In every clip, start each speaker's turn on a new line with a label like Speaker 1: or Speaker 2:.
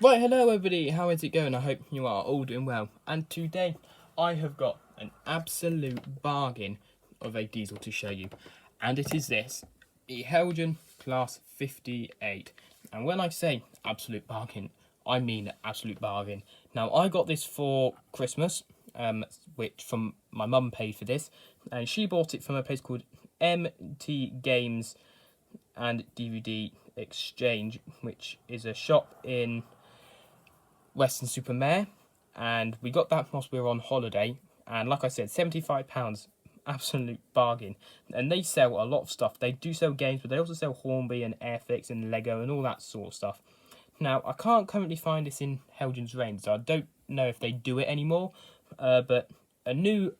Speaker 1: Right, hello everybody, how is it going? I hope you are all doing well. And today I have got an absolute bargain of a diesel to show you. And it is this, the Heljan Class 58. And when I say absolute bargain, I mean absolute bargain. Now, I got this for Christmas, which from my mum paid for this. And she bought it from a place called MT Games and DVD Exchange, which is a shop in Weston-super-Mare, and we got that whilst we were on holiday. And like I said, £75, absolute bargain. And they sell a lot of stuff. They do sell games, but they also sell Hornby and Airfix and Lego and all that sort of stuff. Now, I can't currently find this in Heljan's range, so I don't know if they do it anymore. But a new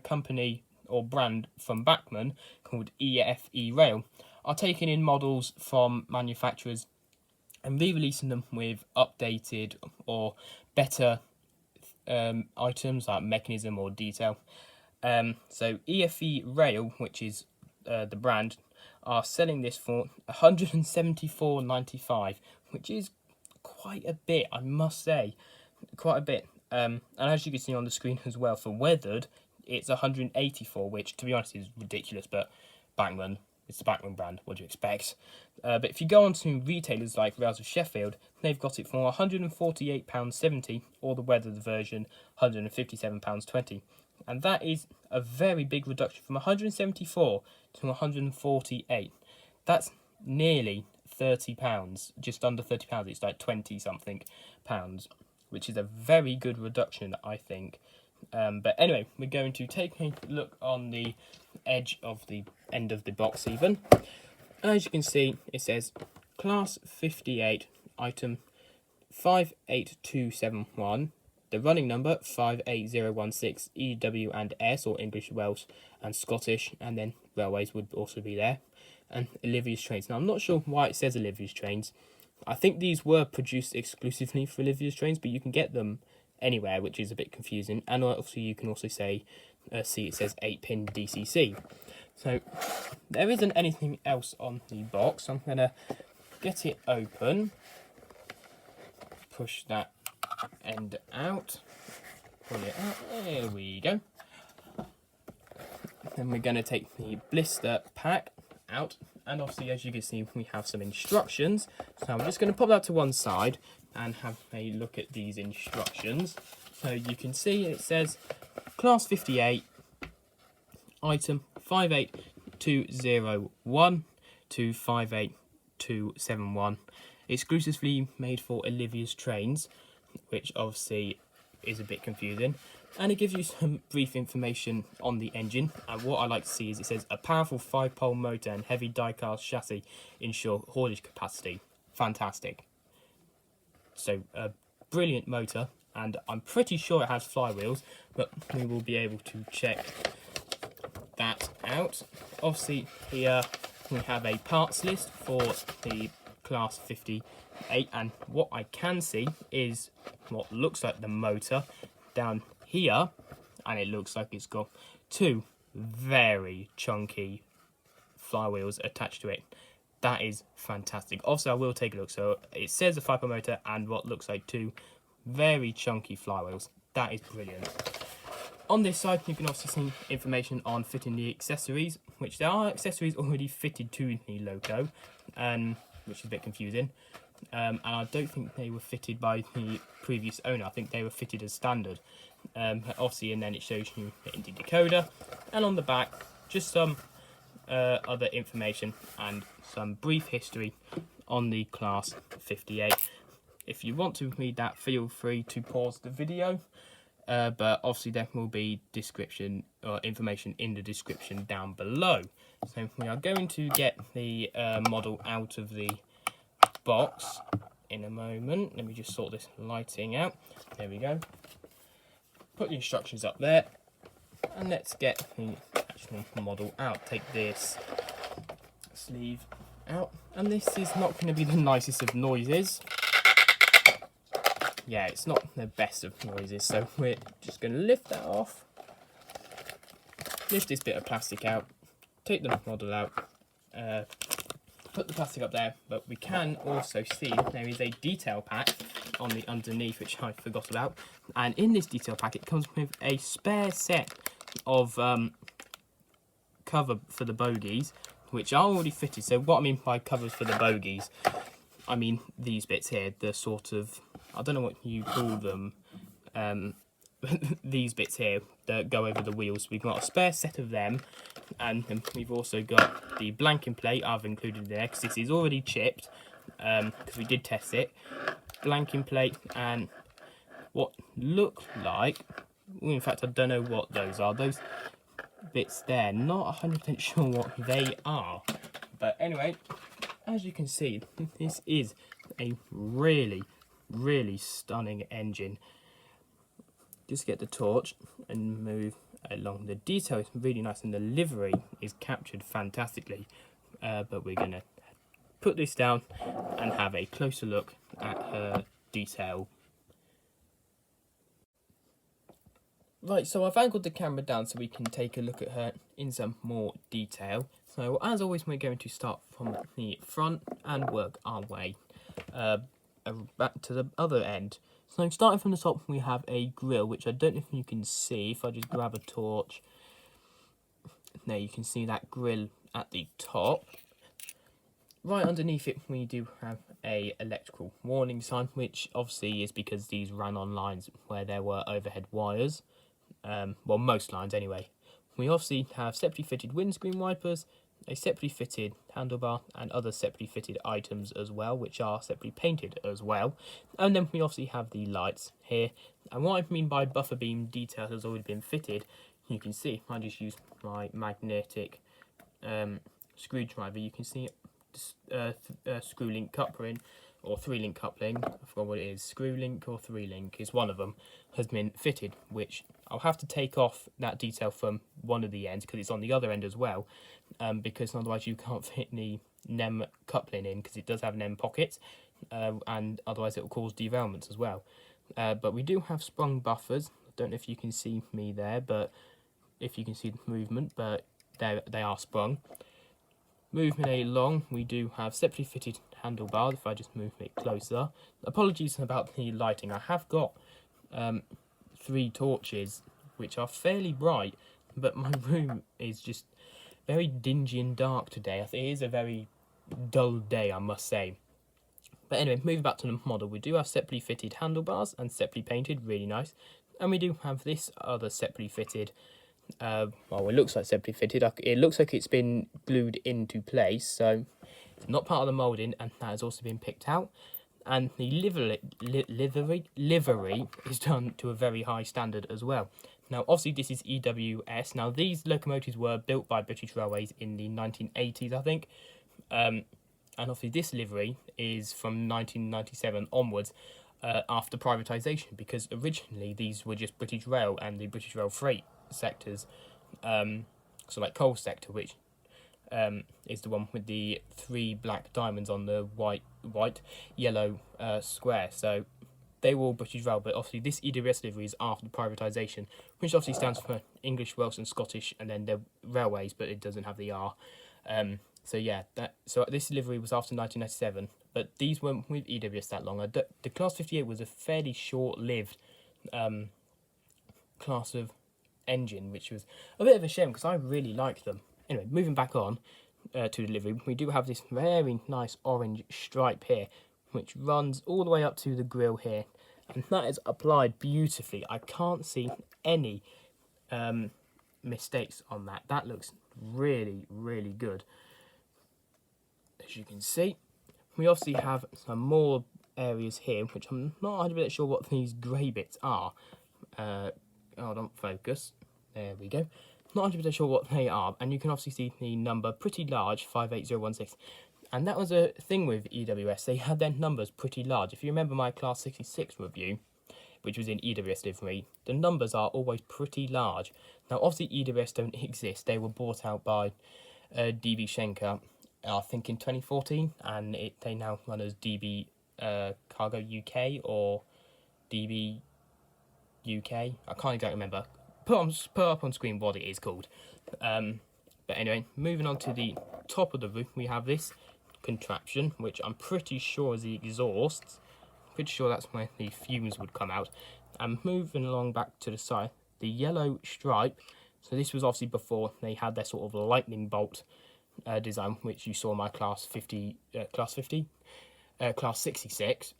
Speaker 1: company or brand from Bachmann called EFE Rail are taking in models from manufacturers and re-releasing them with updated or better items like mechanism or detail. So EFE Rail, which is the brand, are selling this for £174.95, which is quite a bit, I must say, quite a bit. And as you can see on the screen as well, for weathered, it's 184, which to be honest is ridiculous, but Bachmann, it's the Bachmann brand, what do you expect? But if you go on to retailers like Rails of Sheffield, they've got it for £148.70, or the weathered version, £157.20. And that is a very big reduction from 174 to 148. That's nearly £30, just under £30. It's like 20 something pounds, which is a very good reduction, I think. But anyway, we're going to take a look on the edge of the end of the box even. As you can see, it says Class 58, item 58271, the running number 58016, EW and S, or English, Welsh and Scottish, and then railways would also be there, and Olivia's Trains. Now, I'm not sure why it says Olivia's Trains. I think these were produced exclusively for Olivia's Trains, but you can get them anywhere, which is a bit confusing. And also you can also say, see it says 8-pin DCC. So there isn't anything else on the box. I'm going to get it open, push that end out, pull it out, there we go. Then we're going to take the blister pack out, and obviously as you can see we have some instructions. So I'm just going to pop that to one side and have a look at these instructions. So you can see it says Class 58, item 58201 to 58271, exclusively made for Olivia's Trains, which obviously is a bit confusing. And it gives you some brief information on the engine. And what I like to see is it says a powerful 5-pole motor and heavy die-cast chassis ensure haulage capacity. Fantastic. So a brilliant motor, and I'm pretty sure it has flywheels, but we will be able to check that out. Obviously here we have a parts list for the Class 58, and what I can see is what looks like the motor down here, and it looks like it's got two very chunky flywheels attached to it. That is fantastic. Also, I will take a look. So it says a 5-pole motor and what looks like two very chunky flywheels. That is brilliant. On this side, you can also see information on fitting the accessories, which there are accessories already fitted to the loco, which is a bit confusing. And I don't think they were fitted by the previous owner. I think they were fitted as standard. Obviously, and then it shows you the Indie decoder, and on the back, just some other information and some brief history on the Class 58. If you want to read that, feel free to pause the video, but obviously there will be description or information in the description down below. So we are going to get the model out of the box in a moment. Let me just sort this lighting out. There we go. Put the instructions up there, and let's get the actual model out. Take this sleeve out, and this is not going to be the nicest of noises. Yeah, it's not the best of noises, so we're just going to lift that off, lift this bit of plastic out, take the model out, put the plastic up there, but we can also see there is a detail pack on the underneath, which I forgot about. And in this detail pack, it comes with a spare set of cover for the bogies, which are already fitted. So what I mean by covers for the bogies, I mean these bits here, the sort of, I don't know what you call them, these bits here that go over the wheels. We've got a spare set of them, and we've also got the blanking plate I've included there, because this is already chipped, because we did test it. Blanking plate and what look like, well, in fact I don't know what those are, those bits there, not 100% sure what they are, but anyway, as you can see, this is a really stunning engine. Just get the torch and move along. The detail is really nice and the livery is captured fantastically, but we're going to put this down and have a closer look at her detail. Right, so I've angled the camera down so we can take a look at her in some more detail. So as always, we're going to start from the front and work our way back to the other end. So starting from the top, we have a grille, which I don't know if you can see. If I just grab a torch, there you can see that grille at the top. Right underneath it, we do have a electrical warning sign, which obviously is because these ran on lines where there were overhead wires. Well, most lines anyway. We obviously have separately fitted windscreen wipers, a separately fitted handlebar, and other separately fitted items as well, which are separately painted as well. And then we obviously have the lights here. And what I mean by buffer beam detail has already been fitted, you can see I just used my magnetic screwdriver. You can see screw link coupling or 3-link coupling, I forgot what it is, screw link or 3-link is one of them, has been fitted, which I'll have to take off that detail from one of the ends because it's on the other end as well, because otherwise you can't fit the NEM coupling in because it does have NEM pockets, and otherwise it will cause derailments as well. But we do have sprung buffers. I don't know if you can see me there, but if you can see the movement, but they are sprung. Moving along, we do have separately fitted handlebars. If I just move it closer. Apologies about the lighting. I have got 3 torches, which are fairly bright, but my room is just very dingy and dark today. I think it is a very dull day, I must say. But anyway, moving back to the model, we do have separately fitted handlebars and separately painted, really nice. And we do have this other separately fitted. Well, it looks like separately fitted. It looks like it's been glued into place, so it's not part of the moulding, and that has also been picked out. And the livery is done to a very high standard as well. Now, obviously, this is EWS. Now, these locomotives were built by British Railways in the 1980s, I think. And obviously, this livery is from 1997 onwards, after privatisation, because originally these were just British Rail and the British Rail freight sectors, so like coal sector, which is the one with the 3 black diamonds on the white yellow square. So they were all British Rail, but obviously this EWS livery is after privatisation, which obviously stands for English, Welsh and Scottish, and then the railways, but it doesn't have the R. So yeah, so this livery was after 1997, but these weren't with EWS that long. The Class 58 was a fairly short-lived class of engine, which was a bit of a shame because I really liked them. Anyway, moving back on to the livery, we do have this very nice orange stripe here, which runs all the way up to the grille here, and that is applied beautifully. I can't see any mistakes on that. That looks really good. As you can see, we obviously have some more areas here, which I'm not 100% sure what these grey bits are. Hold on, focus. There we go. Not 100% sure what they are, and you can obviously see the number pretty large, 58016. And that was a thing with EWS. They had their numbers pretty large. If you remember my Class 66 review, which was in EWS livery, the numbers are always pretty large. Now, obviously, EWS don't exist. They were bought out by DB Schenker, I think in 2014, and they now run as DB Cargo UK or DB UK. I can't exactly remember. Put up on screen what it is called. But anyway, moving on to the top of the roof, we have this contraption, which I'm pretty sure is the exhaust, pretty sure that's where the fumes would come out. And moving along back to the side, the yellow stripe, so this was obviously before they had their sort of lightning bolt design, which you saw in my class 66.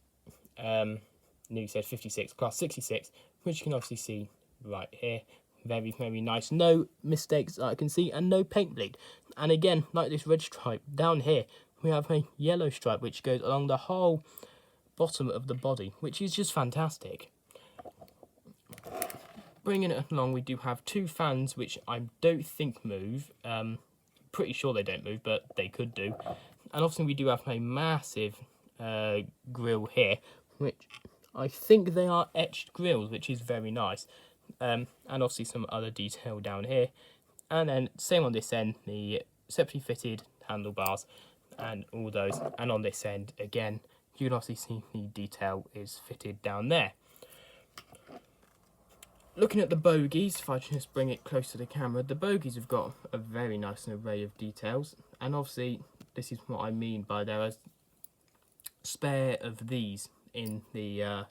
Speaker 1: Nearly said 56, class 66, which you can obviously see right here. Very, very nice. No mistakes I can see, and no paint bleed. And again, like this red stripe, down here, we have a yellow stripe, which goes along the whole bottom of the body, which is just fantastic. Bringing it along, we do have two fans, which I don't think move. Pretty sure they don't move, but they could do. And obviously we do have a massive grille here, which I think they are etched grills, which is very nice. And obviously some other detail down here. And then same on this end, the separately fitted handlebars and all those. And on this end, again, you can obviously see the detail is fitted down there. Looking at the bogies, if I just bring it close to the camera, the bogies have got a very nice array of details. And obviously, this is what I mean by there are spare of these in the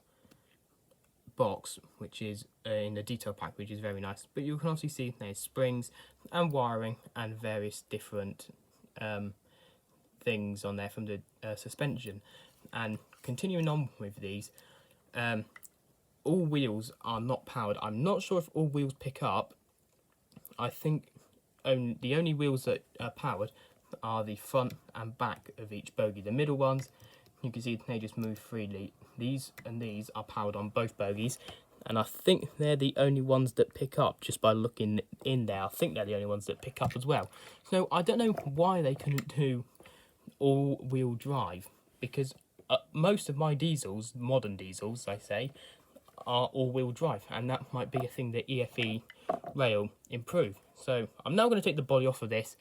Speaker 1: box, which is in the detail pack, which is very nice. But you can also see there's springs and wiring and various different things on there from the suspension. And continuing on with these, all wheels are not powered. I'm not sure if all wheels pick up. I think the only wheels that are powered are the front and back of each bogie. The middle ones, you can see they just move freely. These and these are powered on both bogies, and I think they're the only ones that pick up just by looking in there. I think they're the only ones that pick up as well. So I don't know why they couldn't do all-wheel drive, because most of my diesels, modern diesels, I say, are all-wheel drive, and that might be a thing that EFE Rail improve. So I'm now going to take the body off of this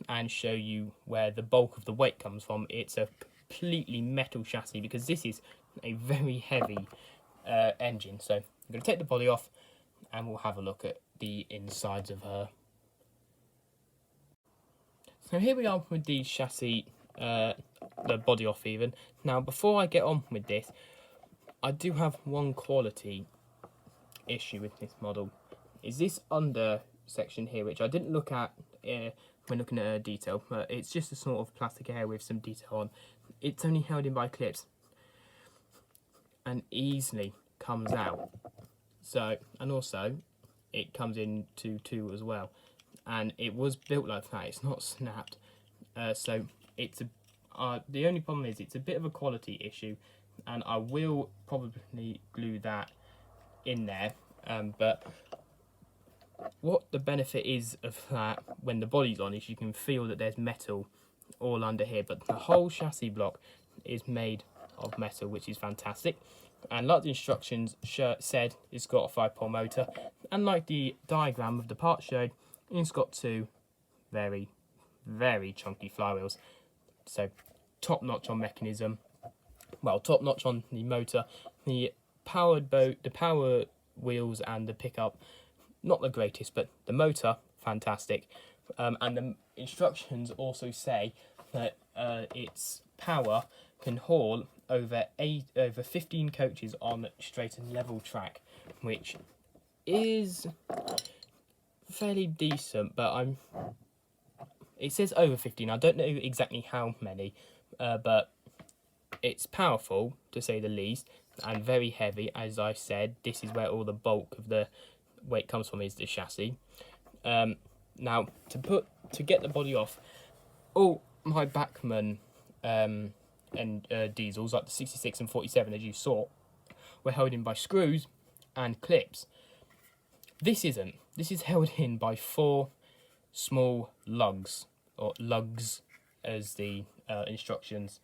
Speaker 1: and show you where the bulk of the weight comes from. It's a completely metal chassis because this is a very heavy engine. So I'm going to take the body off and we'll have a look at the insides of her. So here we are with the chassis, the body off even. Now before I get on with this, I do have one quality issue with this model. Is this under section here, which I didn't look at when looking at detail, but it's just a sort of plastic area with some detail on. It's only held in by clips and easily comes out. So, and also it comes into two as well, and it was built like that. It's not snapped. So it's the only problem is it's a bit of a quality issue, and I will probably glue that in there. But what the benefit is of that when the body's on is you can feel that there's metal all under here, but the whole chassis block is made of metal, which is fantastic. And like the instructions said, it's got a 5-pole motor, and like the diagram of the part showed, it's got two very, very chunky flywheels. So top notch on mechanism, well, top notch on the motor. The powered boat, the power wheels and the pickup, not the greatest, but the motor, fantastic. And the instructions also say that its power can haul over 15 coaches on straight and level track, which is fairly decent, but it says over 15. I don't know exactly how many, but it's powerful to say the least, and very heavy. As I said, this is where all the bulk of the weight comes from, is the chassis. Now to get the body off, all my Bachmann and diesels, like the 66 and 47 as you saw, were held in by screws and clips. This isn't. This is held in by 4 small lugs, or lugs as the instructions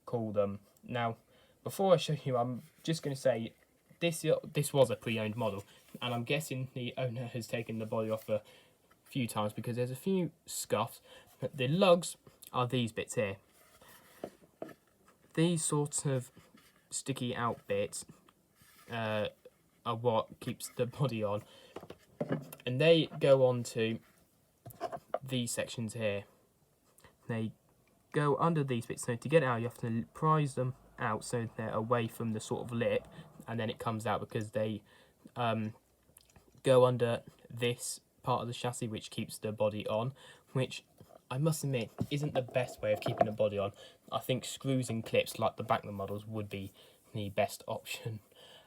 Speaker 1: call them. Now, before I show you, I'm just going to say this was a pre-owned model, and I'm guessing the owner has taken the body off a few times because there's a few scuffs. The lugs are these bits here. These sorts of sticky out bits are what keeps the body on, and they go on to these sections here. They go under these bits, so to get out you have to prise them out so they're away from the sort of lip, and then it comes out because they go under this part of the chassis which keeps the body on, which I must admit isn't the best way of keeping a body on. I think screws and clips like the Bachmann models would be the best option.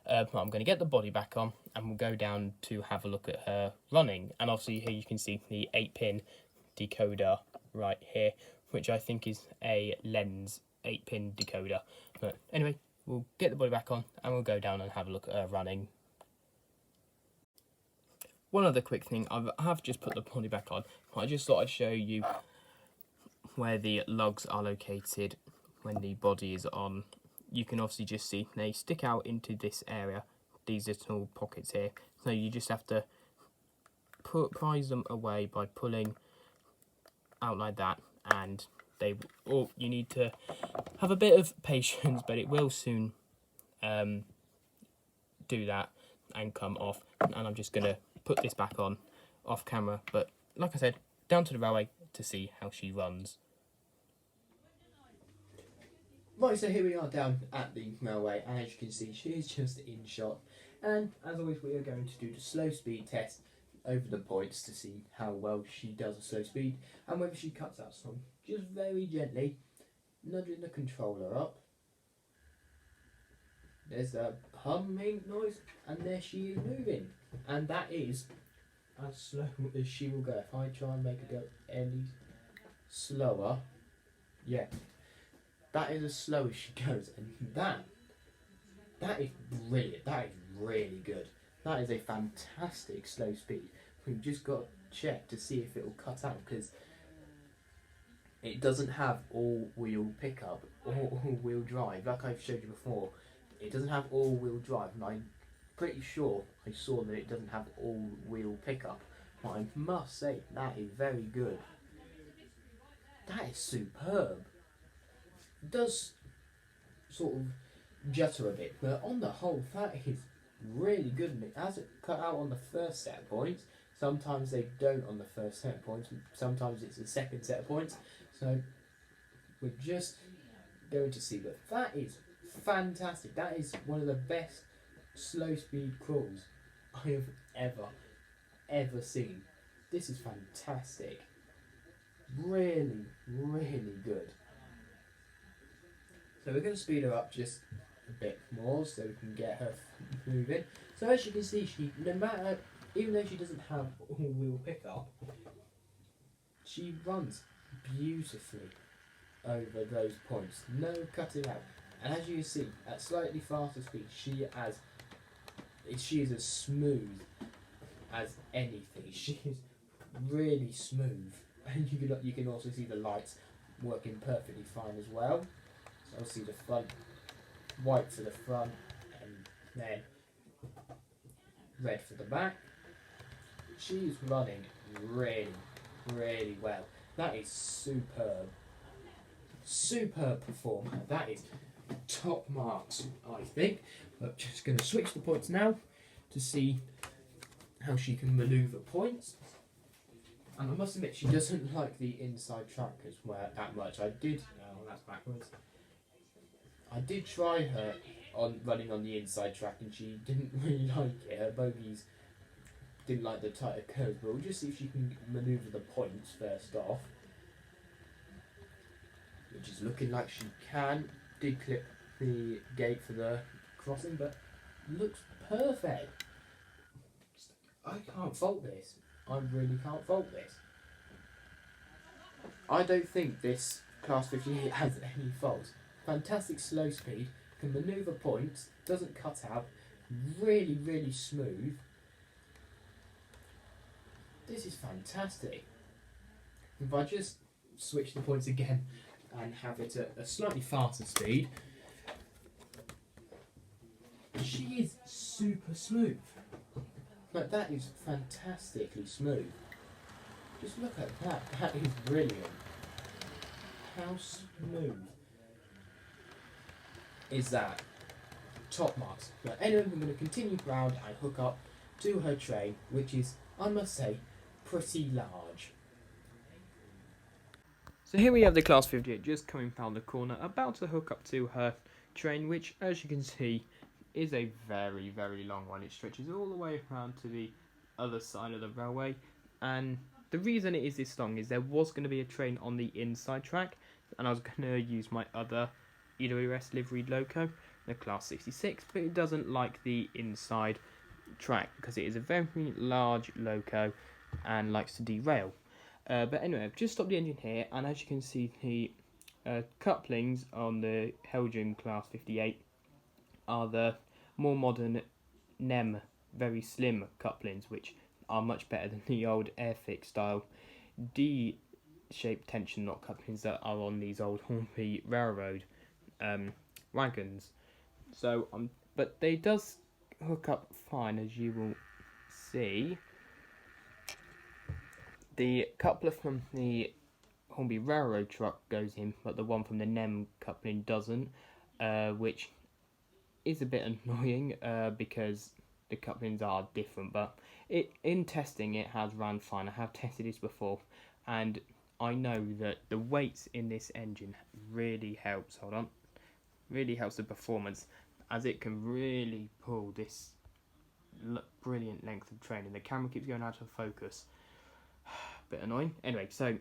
Speaker 1: I'm going to get the body back on and we'll go down to have a look at her running. And obviously here you can see the 8-pin decoder right here, which I think is a lens 8-pin decoder. But anyway, we'll get the body back on and we'll go down and have a look at her running. One other quick thing, I have just put the body back on. I just thought I'd show you where the lugs are located when the body is on. You can obviously just see they stick out into this area, these little pockets here. So you just have to prise them away by pulling out like that, and you need to have a bit of patience, but it will soon do that and come off. And I'm just going to put this back on off camera, but like I said, down to the railway to see how she runs. Right, so here we are down at the railway, and as you can see, she is just in shot. And as always, we are going to do the slow speed test over the points to see how well she does a slow speed and whether she cuts out some. Just very gently nudging the controller up. There's a humming noise, and there she is moving. And that is as slow as she will go. If I try and make her go any slower, yeah, that is as slow as she goes. And that is brilliant. That is really good. That is a fantastic slow speed. We've just got to check to see if it will cut out, because it doesn't have all-wheel pickup or all-wheel drive. Like I've showed you before, it doesn't have all-wheel drive, and I'm pretty sure I saw that it doesn't have all-wheel pickup. But I must say, that is very good. That is superb. It does sort of jutter a bit, but on the whole, that is really good. And it hasn't cut out on the first set of points. Sometimes they don't on the first set of points. Sometimes it's the second set of points. So we're just going to see. But that is fantastic. That is one of the best slow speed crawls I have ever seen. This is fantastic. Really, really good. So we're going to speed her up just a bit more so we can get her moving. So as you can see, even though she doesn't have all-wheel pickup, she runs beautifully over those points. No cutting out. And as you can see, at slightly faster speed, she is as smooth as anything. She is really smooth. And you can also see the lights working perfectly fine as well. So I'll see the front, white for the front, and then red for the back. She's running really, really well. That is superb. Superb performance. That is top marks, I think. But just going to switch the points now to see how she can manoeuvre points. And I must admit, she doesn't like the inside trackers that much. That's backwards. I did try her on running on the inside track, and she didn't really like it. Her bogies didn't like the tighter curves, but we'll just see if she can manoeuvre the points first off, which is looking like she can. Did clip the gate for the crossing, but looks perfect. I can't fault this. I really can't fault this. I don't think this Class 58 has any faults. Fantastic slow speed, can manoeuvre points, doesn't cut out, really, really smooth. This is fantastic. If I just switch the points again and have it at a slightly faster speed, she is super smooth. Like, that is fantastically smooth. Just look at that. That is brilliant. How smooth is that? Top marks. But anyway, we're going to continue round and hook up to her train, which is, I must say, pretty large. So here we have the Class 58 just coming round the corner, about to hook up to her train, which, as you can see, is a very, very long one. It stretches all the way around to the other side of the railway, and the reason it is this long is there was going to be a train on the inside track, and I was going to use my other EWS liveried loco, the Class 66, but it doesn't like the inside track because it is a very large loco and likes to derail. But anyway, I've just stopped the engine here, and as you can see, the couplings on the Heljan Class 58 are the more modern NEM very slim couplings, which are much better than the old Airfix style D-shaped tension knot couplings that are on these old Hornby Railroad wagons. So, but they does hook up fine, as you will see. The coupler from the Hornby Railroad truck goes in, but the one from the NEM coupling doesn't, which is a bit annoying because the couplings are different, but in testing it has ran fine. I have tested this before, and I know that the weights in this engine really helps. Really helps the performance, as it can really pull this brilliant length of train, and the camera keeps going out of focus. Bit annoying. Anyway, so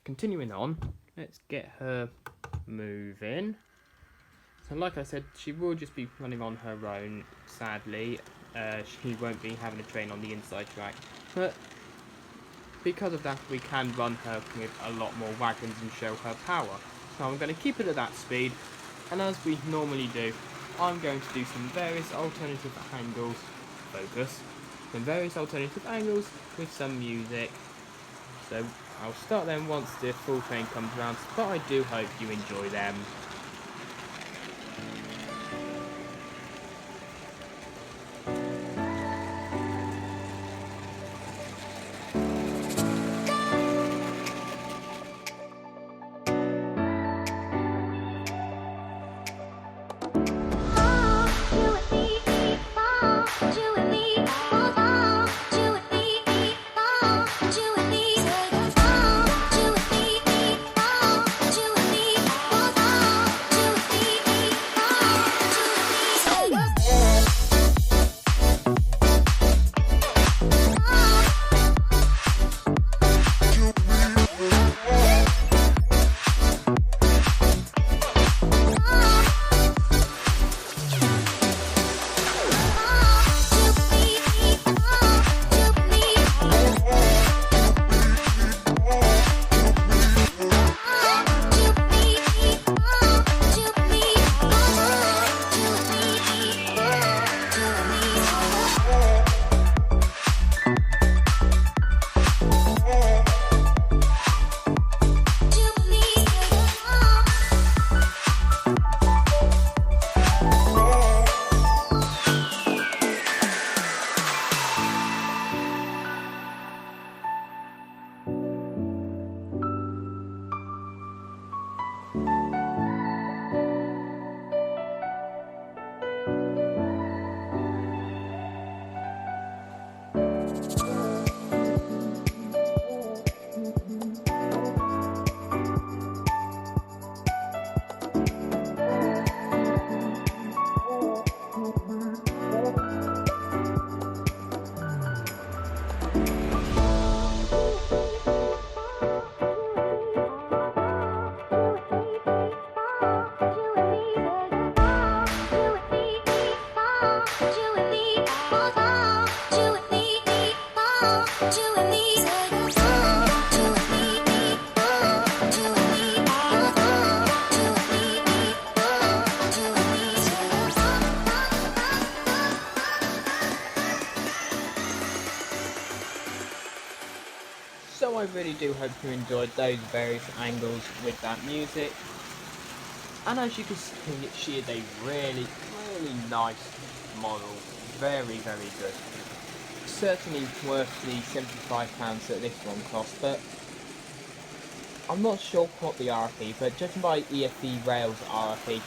Speaker 1: continuing on, let's get her moving. So like I said, she will just be running on her own, sadly. She won't be having a train on the inside track, but because of that we can run her with a lot more wagons and show her power. So I'm going to keep it at that speed, and as we normally do, I'm going to do some various alternative angles, some various alternative angles with some music. So I'll start them once the full train comes around, but I do hope you enjoy them. So I really do hope you enjoyed those various angles with that music. And as you can see, she is a really, really nice model. Very, very good. Certainly worth the £75 that this one cost, but I'm not sure what the RFP, but judging by EFE Rails RFP,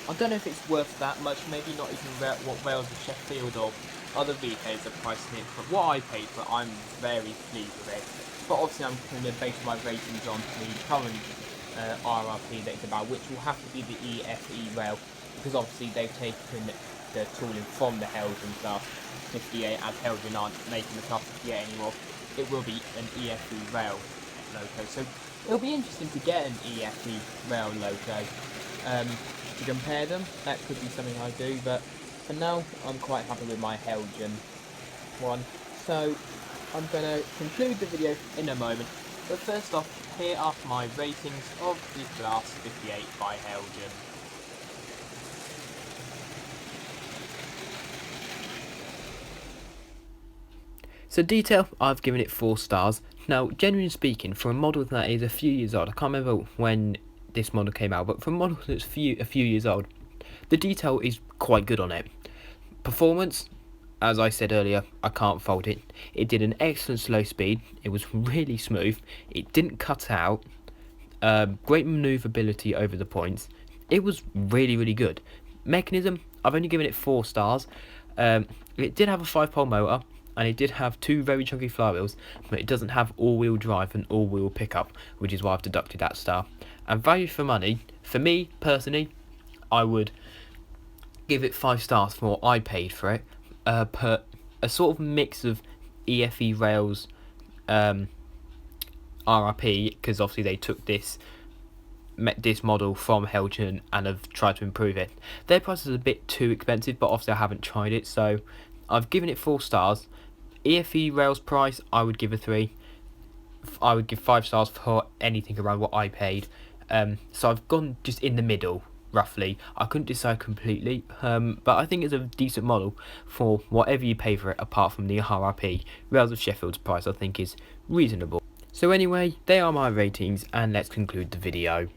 Speaker 1: I don't know if it's worth that much, maybe not even what Rails of Sheffield or other retailers are pricing it, but what I paid for, I'm very pleased with it. But obviously I'm going to base my ratings on the current RRP that it's about, which will have to be the EFE Rail because obviously they've taken the tooling from the Heljan class 58, as Heljan aren't making the class 58 anymore. It will be an EFE rail loco, so it'll be interesting to get an EFE rail loco to compare them. That could be something I do, but for now I'm quite happy with my Heljan one. So I'm going to conclude the video in a moment, but first off, here are my ratings of the class 58 by Heljan. So detail, I've given it 4 stars. Now, genuinely speaking, for a model that is a few years old, I can't remember when this model came out, but for a model that's a few years old, the detail is quite good on it. Performance, as I said earlier, I can't fault it. It did an excellent slow speed. It was really smooth. It didn't cut out. Great manoeuvrability over the points. It was really good. Mechanism, I've only given it 4 stars. It did have a 5-pole motor, and it did have 2 very chunky flywheels, but it doesn't have all-wheel drive and all-wheel pickup, which is why I've deducted that star. And value for money, for me personally, I would give it 5 stars for what I paid for it. But a sort of mix of EFE rails, RRP, because obviously they took this model from Heljan and have tried to improve it. Their price is a bit too expensive, but obviously I haven't tried it, so I've given it 4 stars. EFE rails price, I would give a 3. I would give 5 stars for anything around what I paid. So I've gone just in the middle, roughly. I couldn't decide completely, but I think it's a decent model for whatever you pay for it, apart from the RRP. Rails of Sheffield's price, I think, is reasonable. So anyway, they are my ratings, and let's conclude the video.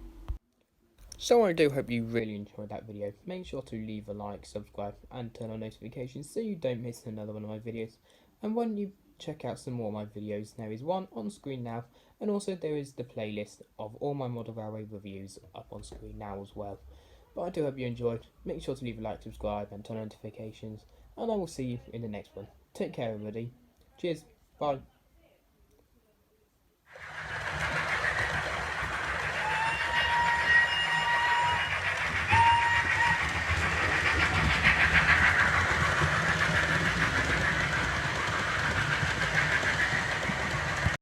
Speaker 1: So I do hope you really enjoyed that video. Make sure to leave a like, subscribe, and turn on notifications so you don't miss another one of my videos. And why don't you check out some more of my videos? There is one on screen now, and also there is the playlist of all my model railway reviews up on screen now as well. But I do hope you enjoyed. Make sure to leave a like, subscribe, and turn on notifications, and I will see you in the next one. Take care, everybody. Cheers. Bye.